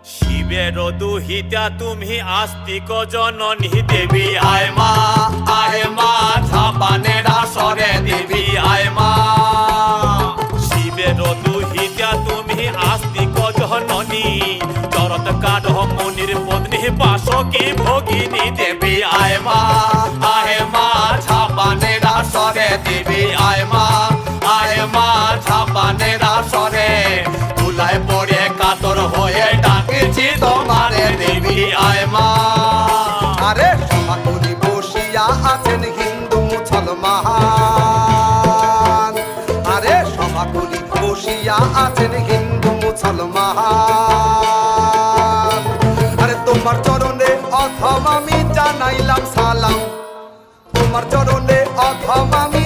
শিবের দুহিতা তুমি আস্তিক জননী দেবী আয় মা ঝাপানের আসরে দেবী আয় মা। শিবের দুহিতা তুমি আস্তিক জননী চরত কাঠ মুনির পত্নী বাসকি ভগিনী দেবী আয় মা ঝাপানের আসরে দেবী আয় মা ঝাপানের আসরে তুলায় পড়ে কাতর হয়ে ডাকেছি তোমারে দেবী আয় মা। আরে সমাকুলি বসিয়া আছেন হিন্দু মুসলমান, আরে সমাকুলি বসিয়া আছেন হিন্দু মুসলমান। আরে তোমার চরণে অথম আমি জানাইলাম সালাম, তোমার চরণে অথম আমি